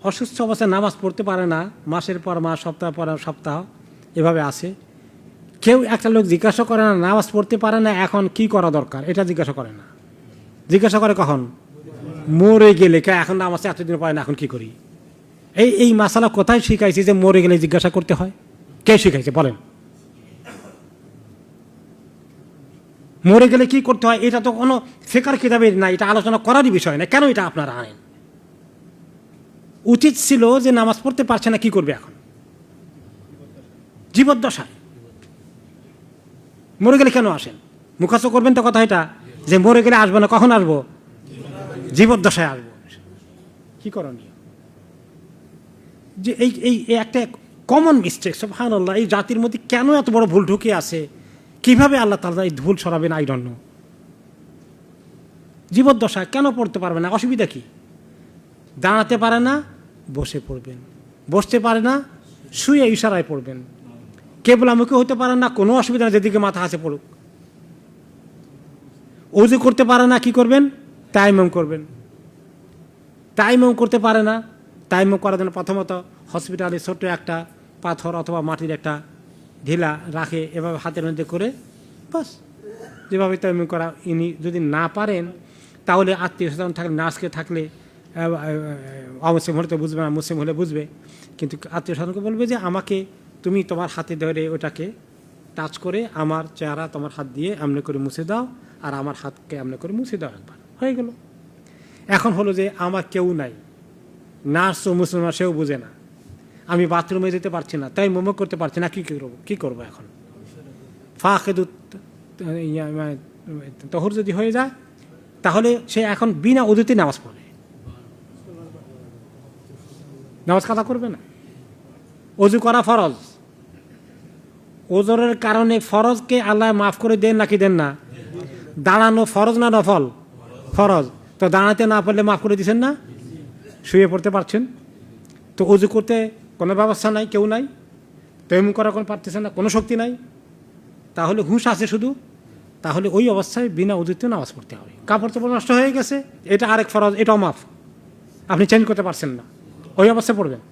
অসুস্থ অবস্থায় নামাজ পড়তে পারে না, মাসের পর মাস, সপ্তাহ পর সপ্তাহ এভাবে আছে, কেউ একটা লোক জিজ্ঞাসা করে না নামাজ পড়তে পারে না এখন কি করা দরকার, এটা জিজ্ঞাসা করে না। জিজ্ঞাসা করে কখন? মরে গেলে। কে এখন নামাজ এতদিন পারে না, এখন কি করি? এই মাসালা কোথায় শিখাইছি যে মরে গেলে জিজ্ঞাসা করতে হয়? কে শিখাইছে বলেন? মরে গেলে কি করতে হয় এটা তো কোনো ফিকর কিতাবে না, এটা আলোচনা করারই বিষয় না। কেন এটা আপনারা আনেন? উচিত ছিল যে নামাজ পড়তে পারছে না, কি করবে এখন? জীবদ্দশায় মরে গেলে কেন আসেন? মুখস্থ করবেন তো কথা এটা যে মরে গেলে আসবো না, কখন আসবো? জীবদ্দশায় আসবো। কি করণীয়? যে এই একটা কমন মিস্টেক, সুবহানাল্লাহ, এই জাতির মধ্যে কেন এত বড় ভুল ঢুকে আছে? কিভাবে আল্লাহ তাআলা এই ভুল সরাবেন আই ডোন্ট নো। জীবদ্দশায় কেন পড়তে পারবে না? অসুবিধা কি? দাঁড়াতে পারে না, বসে পড়বেন। বসতে পারে না, শুয়ে ইশারায় পড়বেন। কেবলামুখী হতে পারে না, কোনো অসুবিধা না, যেদিকে মাথা আছে পড়ুক। ওযু করতে পারে না, কি করবেন? তায়াম্মুম করবেন। তায়াম্মুম করতে পারে না, তায়াম্মুম করার জন্য প্রথমত হসপিটালে ছোট্ট একটা পাথর অথবা মাটির একটা ঢিলা রাখে, এভাবে হাতের মধ্যে করে বাস যেভাবে তায়াম্মুম করা। ইনি যদি না পারেন তাহলে আত্মীয় স্বজন থাকলে, নার্সকে থাকলে, অমুসলিম হলে তো বুঝবে না, মুসলিম হলে বুঝবে, কিন্তু আত্মীয় স্বজনকে বলবে যে আমাকে তুমি তোমার হাতে ধরে ওটাকে টাচ করে আমার চেহারা তোমার হাত দিয়ে এমনি করে মুছে দাও, আর আমার হাতকে এমনি করে মুছে দাও, একবার হয়ে গেল। এখন হলো যে আমার কেউ নাই, নার্স ও মুসলমান সেও বুঝে না, আমি বাথরুমে যেতে পারছি না, তাই মোমো করতে পারছি না, কি করবো এখন? ফাঁকেদুত তহর যদি হয়ে যায় তাহলে সে এখন বিনা উযুতে নামাজ পড়ে, নামাজ কাদা করবে না। ওযু করা ফরজ। ওযরের কারণে ফরজকে আল্লাহ মাফ করে দেন নাকি দেন না? দাঁড়ানো ফরজ না নফল? ফরজ। তো দাঁড়াতে না পারলে মাফ করে দিচ্ছেন না? শুয়ে পড়তে পারছেন তো, ওযু করতে কোনো ব্যবস্থা নাই, কেউ নাই, তায়াম্মুম করা কোনো পারতেছেন না, কোনো শক্তি নাই, তাহলে হুঁশ আছে শুধু, তাহলে ওই অবস্থায় বিনা উযুতে নামাজ পড়তে হবে। কাপড় চোপড় নষ্ট হয়ে গেছে, এটা আরেক ফরজ, এটাও মাফ, আপনি চেঞ্জ করতে পারছেন না, ওই অবস্থায় পড়বেন।